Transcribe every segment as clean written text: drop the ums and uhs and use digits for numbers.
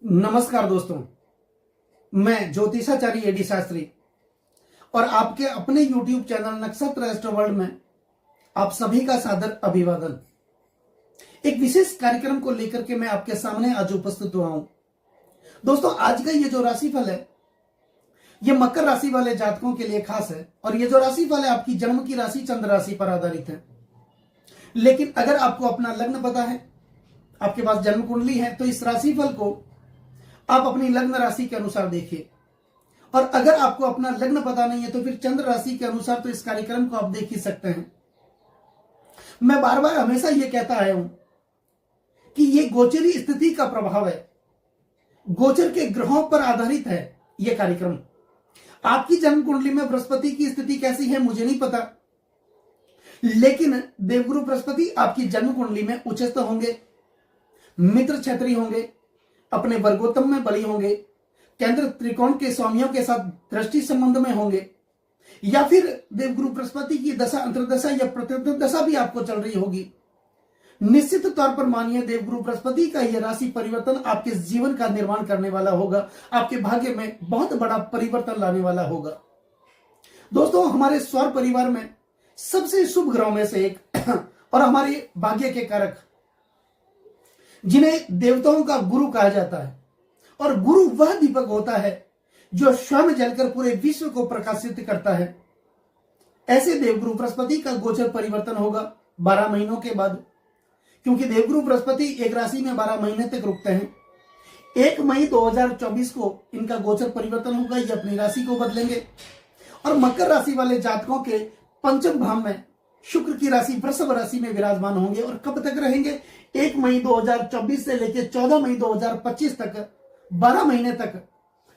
नमस्कार दोस्तों, मैं ज्योतिषाचार्य एडी शास्त्री और आपके अपने YouTube चैनल नक्षत्र एस्ट्रो वर्ल्ड में आप सभी का सादर अभिवादन। एक विशेष कार्यक्रम को लेकर के मैं आपके सामने आज उपस्थित हुआ हूं। दोस्तों, आज का ये जो राशिफल है ये मकर राशि वाले जातकों के लिए खास है और ये जो राशिफल है आपकी जन्म की राशि चंद्र राशि पर आधारित है। लेकिन अगर आपको अपना लग्न पता है, आपके पास जन्म कुंडली है, तो इस राशिफल को आप अपनी लग्न राशि के अनुसार देखिए। और अगर आपको अपना लग्न पता नहीं है तो फिर चंद्र राशि के अनुसार तो इस कार्यक्रम को आप देख ही सकते हैं। मैं बार बार हमेशा यह कहता आया हूं कि यह गोचरी स्थिति का प्रभाव है, गोचर के ग्रहों पर आधारित है यह कार्यक्रम। आपकी जन्म कुंडली में बृहस्पति की स्थिति कैसी है मुझे नहीं पता, लेकिन देवगुरु बृहस्पति आपकी जन्म कुंडली में उच्चस्थ होंगे, मित्र क्षेत्रीय होंगे, अपने वर्गोत्तम में बली होंगे, केंद्र त्रिकोण के स्वामियों के साथ दृष्टि संबंध में होंगे, या फिर देवगुरु बृहस्पति की दशा अंतरदशा या प्रतिदशा भी आपको चल रही होगी। निश्चित तौर पर मानिए देवगुरु बृहस्पति का यह राशि परिवर्तन आपके जीवन का निर्माण करने वाला होगा, आपके भाग्य में बहुत बड़ा परिवर्तन लाने वाला होगा। दोस्तों, हमारे सौर परिवार में सबसे शुभ ग्रहों में से एक और हमारे भाग्य के कारक, जिन्हें देवताओं का गुरु कहा जाता है, और गुरु वह दीपक होता है जो स्वयं जलकर पूरे विश्व को प्रकाशित करता है। ऐसे देवगुरु बृहस्पति का गोचर परिवर्तन होगा 12 महीनों के बाद, क्योंकि देवगुरु बृहस्पति एक राशि में 12 महीने तक रुकते हैं। 1 मई 2024 को इनका गोचर परिवर्तन होगा, ये अपनी राशि को बदलेंगे और मकर राशि वाले जातकों के पंचम भाव में शुक्र की राशि वृषभ राशि में विराजमान होंगे। और कब तक रहेंगे? 1 मई 2024 से लेकर 14 मई 2025 तक, 12 महीने तक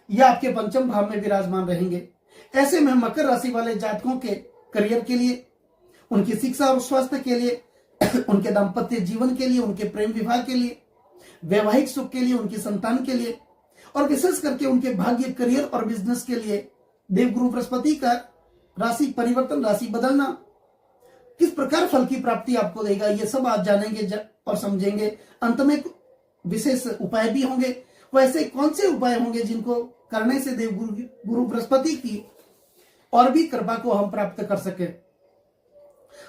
यह आपके पंचम भाव में विराजमान रहेंगे। ऐसे में मकर राशि वाले जातकों के करियर के लिए, उनकी शिक्षा और स्वास्थ्य के लिए, उनके दाम्पत्य जीवन के लिए, उनके प्रेम विवाह के लिए, वैवाहिक सुख के लिए, उनकी संतान के लिए और विशेष करके उनके भाग्य, करियर और बिजनेस के लिए देवगुरु बृहस्पति का राशि परिवर्तन, राशि बदलना किस प्रकार फल की प्राप्ति आपको देगा, ये सब आप जानेंगे और समझेंगे। अंत में विशेष उपाय भी होंगे। वैसे कौन से उपाय होंगे जिनको करने से देवगुरु बृहस्पति की और भी कृपा को हम प्राप्त कर सके।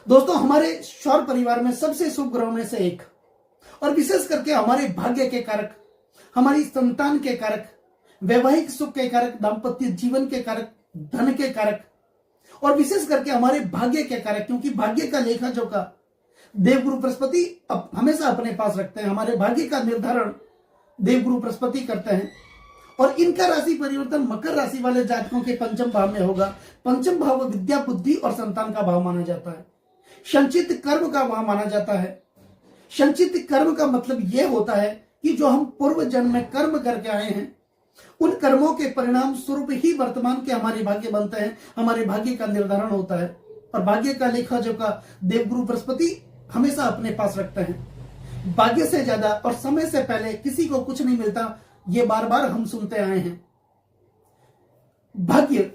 दोस्तों, हमारे सौर परिवार में सबसे शुभ ग्रहों में से एक और विशेष करके हमारे भाग्य के कारक, हमारी संतान के कारक, वैवाहिक सुख के कारक, दाम्पत्य जीवन के कारक, धन के कारक और विशेष करके हमारे भाग्य के कारक, क्योंकि भाग्य का लेखा जोखा देवगुरु बृहस्पति हमेशा अपने पास रखते हैं। हमारे भाग्य का निर्धारण देवगुरु बृहस्पति करते हैं और इनका राशि परिवर्तन मकर राशि वाले जातकों के पंचम भाव में होगा। पंचम भाव विद्या, बुद्धि और संतान का भाव माना जाता है। संचित कर्म का भाव माना जाता है। संचित कर्म का मतलब यह होता है कि जो हम पूर्व जन्म में कर्म करके आए हैं, उन कर्मों के परिणाम स्वरूप ही वर्तमान के हमारे भाग्य बनते हैं, हमारे भाग्य का निर्धारण होता है। और भाग्य का लेखा जोखा देवगुरु बृहस्पति हमेशा अपने पास रखते हैं। भाग्य से ज्यादा और समय से पहले किसी को कुछ नहीं मिलता, ये बार बार हम सुनते आए हैं। भाग्य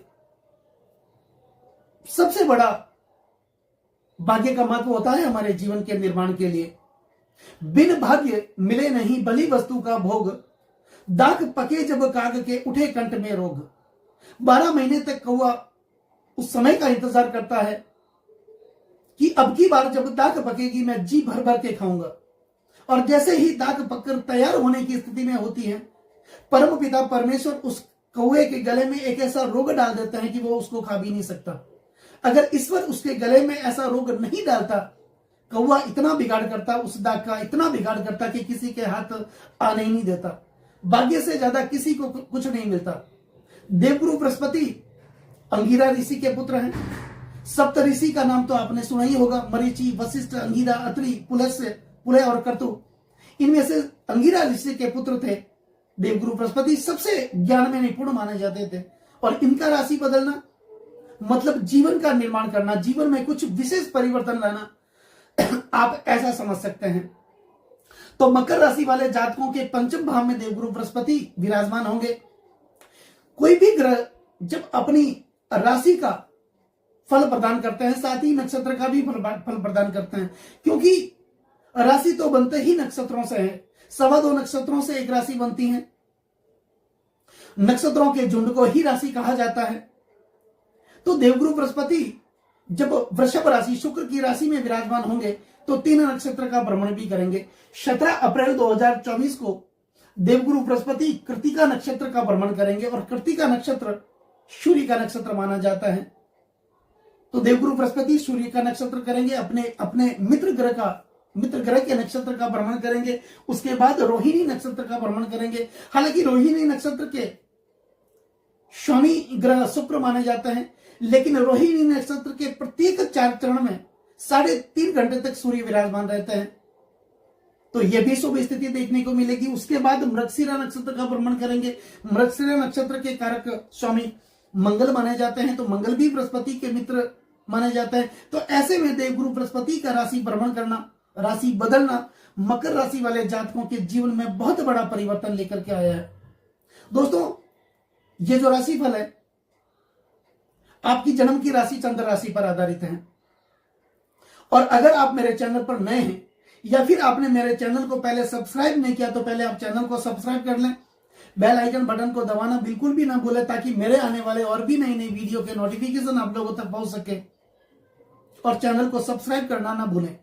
सबसे बड़ा, भाग्य का महत्व होता है हमारे जीवन के निर्माण के लिए। बिन भाग्य मिले नहीं बली वस्तु का भोग, दाग पके जब काग के उठे कंठ में रोग। 12 महीने तक कौवा उस समय का इंतजार करता है कि अब की बार जब दाग पकेगी मैं जी भर भर के खाऊंगा। और जैसे ही दाग पककर तैयार होने की स्थिति में होती है, परम पिता परमेश्वर उस कौवे के गले में एक ऐसा रोग डाल देते हैं कि वो उसको खा भी नहीं सकता। अगर ईश्वर उसके गले में ऐसा रोग नहीं डालता, कौवा इतना बिगाड़ करता, उस दाग का इतना बिगाड़ करता कि किसी के हाथ आने ही नहीं देता। भाग्य से ज्यादा किसी को कुछ नहीं मिलता। देवगुरु बृहस्पति अंगिरा ऋषि के पुत्र हैं। सप्त ऋषि का नाम तो आपने सुना ही होगा, मरीचि, वशिष्ठ, अंगिरा, अत्रि, पुलह और कर्तु। इनमें से अंगिरा ऋषि के पुत्र थे देवगुरु बृहस्पति। सबसे ज्ञान में निपुण माने जाते थे और इनका राशि बदलना मतलब जीवन का निर्माण करना, जीवन में कुछ विशेष परिवर्तन लाना, आप ऐसा समझ सकते हैं। तो मकर राशि वाले जातकों के पंचम भाव में देवगुरु बृहस्पति विराजमान होंगे। कोई भी ग्रह जब अपनी राशि का फल प्रदान करते हैं, साथ ही नक्षत्र का भी फल प्रदान करते हैं, क्योंकि राशि तो बनते ही नक्षत्रों से है। 2.25 नक्षत्रों से एक राशि बनती है। नक्षत्रों के झुंड को ही राशि कहा जाता है। तो देवगुरु बृहस्पति जब वृषभ राशि शुक्र की राशि में विराजमान होंगे तो 3 नक्षत्र का भ्रमण भी करेंगे। 17 अप्रैल 2024 को देवगुरु बृहस्पति कृतिका नक्षत्र का भ्रमण करेंगे और कृतिका नक्षत्र सूर्य का नक्षत्र माना जाता है। तो देवगुरु बृहस्पति सूर्य का नक्षत्र करेंगे, अपने मित्र ग्रह के नक्षत्र का भ्रमण करेंगे। उसके बाद रोहिणी नक्षत्र का भ्रमण करेंगे। हालांकि रोहिणी नक्षत्र के स्वामी ग्रह शुक्र माने जाते हैं, लेकिन रोहिणी नक्षत्र के प्रत्येक 4 चरण में 3.5 घंटे तक सूर्य विराजमान रहते हैं, तो यह भी शुभ स्थिति देखने को मिलेगी। उसके बाद मृगशिरा नक्षत्र का भ्रमण करेंगे। मृगशिरा नक्षत्र के कारक स्वामी मंगल माने जाते हैं, तो मंगल भी बृहस्पति के मित्र माने जाते हैं। तो ऐसे में देवगुरु बृहस्पति का राशि भ्रमण करना, राशि बदलना मकर राशि वाले जातकों के जीवन में बहुत बड़ा परिवर्तन लेकर के आया है। दोस्तों, ये जो राशिफल है आपकी जन्म की राशि चंद्र राशि पर आधारित है। और अगर आप मेरे चैनल पर नए हैं या फिर आपने मेरे चैनल को पहले सब्सक्राइब नहीं किया तो पहले आप चैनल को सब्सक्राइब कर लें। बेल आइकन बटन को दबाना बिल्कुल भी ना भूलें, ताकि मेरे आने वाले और भी नई नई वीडियो के नोटिफिकेशन आप लोगों तक पहुंच सके, और चैनल को सब्सक्राइब करना ना भूलें।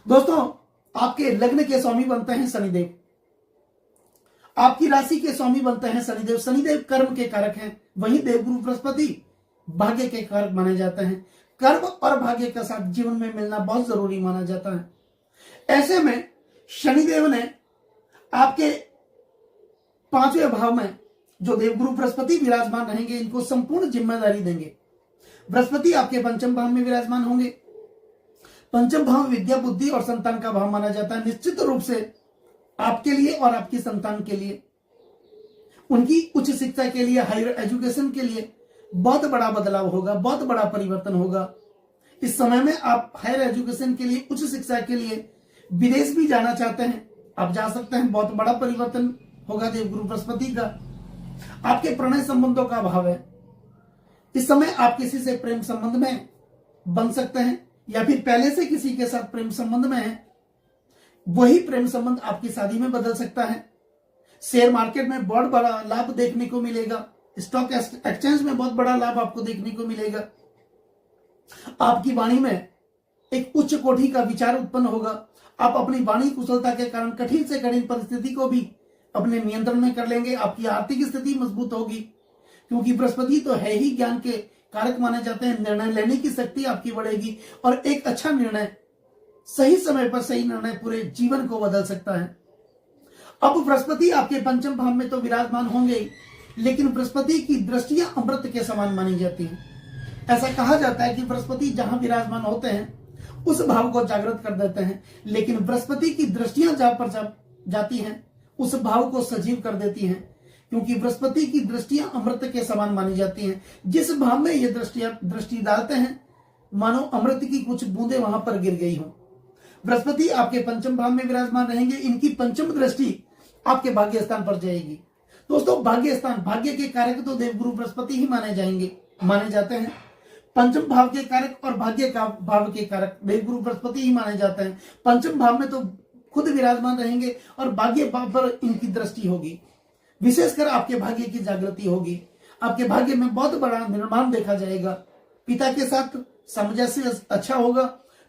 दोस्तों, आपके लग्न के स्वामी बनते हैं शनिदेव, आपकी राशि के स्वामी बनते हैं शनिदेव। शनिदेव कर्म के कारक हैं, वहीं देवगुरु बृहस्पति भाग्य के कारक माने जाते हैं। कर्म और भाग्य का साथ जीवन में मिलना बहुत जरूरी माना जाता है। ऐसे में शनिदेव ने आपके 5वें भाव में जो देवगुरु बृहस्पति विराजमान रहेंगे, इनको संपूर्ण जिम्मेदारी देंगे। बृहस्पति आपके 5म भाव में विराजमान होंगे। 5म भाव विद्या, बुद्धि और संतान का भाव माना जाता है। निश्चित रूप से आपके लिए और आपकी संतान के लिए, उनकी उच्च शिक्षा के लिए, हायर एजुकेशन के लिए बहुत बड़ा बदलाव होगा, बहुत बड़ा परिवर्तन होगा। इस समय में आप हायर एजुकेशन के लिए, उच्च शिक्षा के लिए विदेश भी जाना चाहते हैं, आप जा सकते हैं। बहुत बड़ा परिवर्तन होगा देवगुरु बृहस्पति का। आपके प्रणय संबंधों का भाव है। इस समय आप किसी से प्रेम संबंध में बन सकते हैं, या फिर पहले से किसी के साथ प्रेम संबंध में है, वही प्रेम संबंध आपकी शादी में बदल सकता है। शेयर मार्केट में बहुत बड़ा लाभ देखने को मिलेगा। स्टॉक एक्सचेंज में बहुत बड़ा लाभ आपको देखने को मिलेगा। आपकी वाणी में एक उच्च कोटि का विचार उत्पन्न होगा। आप अपनी वाणी कुशलता के कारण कठिन से कठिन परिस्थिति को भी अपने नियंत्रण में कर लेंगे। आपकी आर्थिक स्थिति मजबूत होगी, क्योंकि बृहस्पति तो है ही ज्ञान के कारक माने जाते हैं। निर्णय लेने की शक्ति आपकी बढ़ेगी, और एक अच्छा निर्णय, सही समय पर सही निर्णय पूरे जीवन को बदल सकता है। अब बृहस्पति आपके 5म भाव में तो विराजमान होंगे, लेकिन बृहस्पति की दृष्टियां अमृत के समान मानी जाती हैं। ऐसा कहा जाता है कि बृहस्पति जहां विराजमान होते हैं उस भाव को जागृत कर देते हैं, लेकिन बृहस्पति की दृष्टियां जहां पर जाती हैं उस भाव को सजीव कर देती हैं, क्योंकि बृहस्पति की दृष्टियां अमृत के समान मानी जाती हैं। जिस भाव में ये दृष्टि डालते हैं, मानो अमृत की कुछ बूंदे वहां पर गिर गई हो। बृहस्पति आपके 5म भाव में विराजमान रहेंगे। इनकी 5म दृष्टि आपके भाग्य स्थान पर जाएगी। दोस्तों, भाग्य स्थान, भाग्य के कारक तो देवगुरु बृहस्पति ही माने जाते हैं। 5म भाव के कारक और भाग्य का भाव के कारक देवगुरु बृहस्पति ही माने जाते हैं। 5म भाव में तो खुद विराजमान रहेंगे और भाग्य भाव पर इनकी दृष्टि होगी। विशेषकर आपके भाग्य की जागृति होगी। आपके भाग्य में बहुत बड़ा निर्माण देखा जाएगा। पिता के साथ सामंजस्य अच्छा होगा।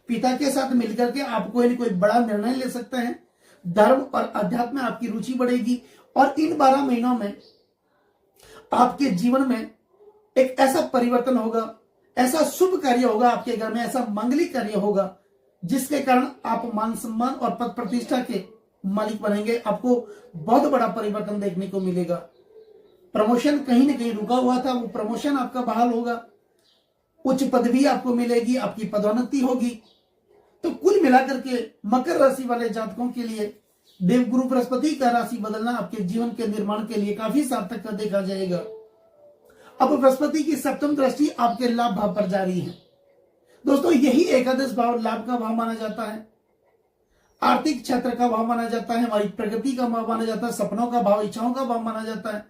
पिता के साथ मिलकर के आप कोई न कोई बड़ा निर्णय ले सकते हैं। धर्म और अध्यात्म में आपकी रुचि बढ़ेगी, और इन 12 महीनों में आपके जीवन में एक ऐसा परिवर्तन होगा, ऐसा शुभ कार्य होगा आपके घर में, ऐसा मांगलिक कार्य होगा जिसके कारण आप मान सम्मान और पद प्रतिष्ठा के मालिक बनेंगे। आपको बहुत बड़ा परिवर्तन देखने को मिलेगा। प्रमोशन कहीं न कहीं रुका हुआ था, वो प्रमोशन आपका बहाल होगा। उच्च पदवी आपको मिलेगी, आपकी पदोन्नति होगी। तो कुल मिलाकर के मकर राशि वाले जातकों के लिए देवगुरु बृहस्पति का राशि बदलना आपके जीवन के निर्माण के लिए काफी सार्थक देखा जाएगा। अब बृहस्पति की 7म दृष्टि आपके लाभ भाव पर जारी है। दोस्तों, यही एकादश भाव लाभ का भाव माना जाता है, आर्थिक क्षेत्र का भाव माना जाता है, हमारी प्रगति का भाव माना जाता है, सपनों का भाव, इच्छाओं का भाव माना जाता है,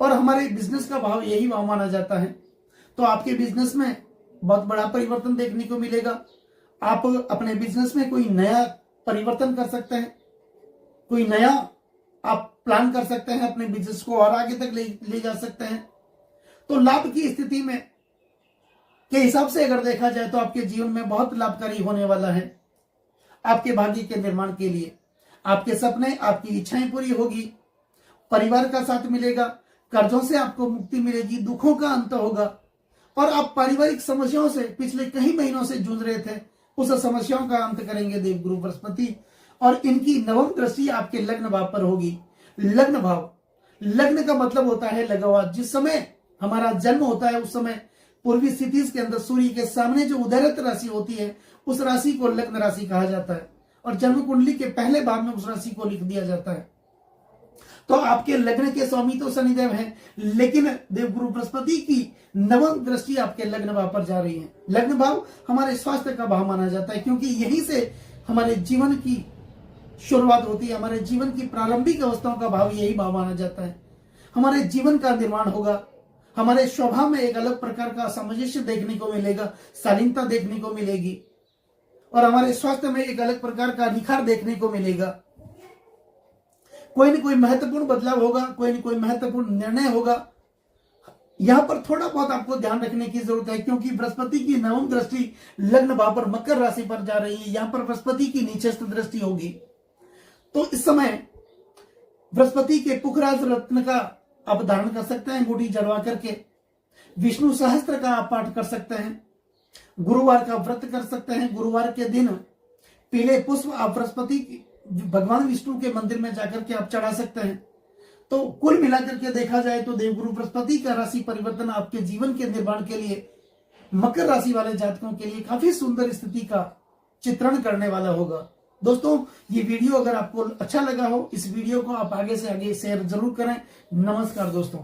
और हमारे बिजनेस का भाव यही भाव माना जाता है। तो आपके बिजनेस में बहुत बड़ा परिवर्तन देखने को मिलेगा। आप अपने बिजनेस में कोई नया परिवर्तन कर सकते हैं, कोई नया आप प्लान कर सकते हैं, अपने बिजनेस को और आगे तक ले जा सकते हैं। तो लाभ की स्थिति में के हिसाब से अगर देखा जाए तो आपके जीवन में बहुत लाभकारी होने वाला है। आपके भाग्य के निर्माण के लिए आपके सपने, आपकी इच्छाएं पूरी होगी, परिवार का साथ मिलेगा, कर्जों से आपको मुक्ति मिलेगी, दुखों का अंत होगा और आप पारिवारिक समस्याओं से पिछले कई महीनों से जूझ रहे थे, उस समस्याओं का अंत करेंगे देवगुरु बृहस्पति। और इनकी नवम दृष्टि आपके लग्न भाव पर होगी। लग्न भाव, लग्न का मतलब होता है लगावा। जिस समय हमारा जन्म होता है उस समय पूर्वी स्थिति के अंदर सूर्य के सामने जो उदयरत राशि होती है उस राशि को लग्न राशि कहा जाता है और जन्म कुंडली के पहले भाव में उस राशि को लिख दिया जाता है। तो आपके लग्न के स्वामी तो शनिदेव हैं, लेकिन देवगुरु बृहस्पति की नवम दृष्टि आपके लग्न भाव पर जा रही है। लग्न भाव हमारे स्वास्थ्य का भाव माना जाता है, क्योंकि यहीं से हमारे जीवन की शुरुआत होती है, हमारे जीवन की प्रारंभिक अवस्थाओं का भाव यही भाव माना जाता है। हमारे जीवन का निर्माण होगा, हमारे स्वभाव में एक अलग प्रकार का सामंजस्य देखने को मिलेगा, शालीनता देखने को मिलेगी और हमारे स्वास्थ्य में एक अलग प्रकार का निखार देखने को मिलेगा। कोई न कोई महत्वपूर्ण बदलाव होगा, कोई न कोई महत्वपूर्ण निर्णय होगा। यहां पर थोड़ा बहुत आपको ध्यान रखने की जरूरत है, क्योंकि बृहस्पति की नवम दृष्टि लग्न भाव पर मकर राशि पर जा रही है। यहां पर बृहस्पति की नीचस्थ दृष्टि होगी। तो इस समय बृहस्पति के पुखराज रत्न का आप धारण कर सकते हैं, अंगूठी जड़वा करके। विष्णु सहस्त्र का आप पाठ कर सकते हैं। गुरुवार का व्रत कर सकते हैं। गुरुवार के दिन पीले पुष्प आप बृहस्पति भगवान विष्णु के मंदिर में जाकर के आप चढ़ा सकते हैं। तो कुल मिलाकर के देखा जाए तो देवगुरु बृहस्पति का राशि परिवर्तन आपके जीवन के निर्माण के लिए मकर राशि वाले जातकों के लिए काफी सुंदर स्थिति का चित्रण करने वाला होगा। दोस्तों, ये वीडियो अगर आपको अच्छा लगा हो, इस वीडियो को आप आगे से आगे शेयर जरूर करें। नमस्कार दोस्तों।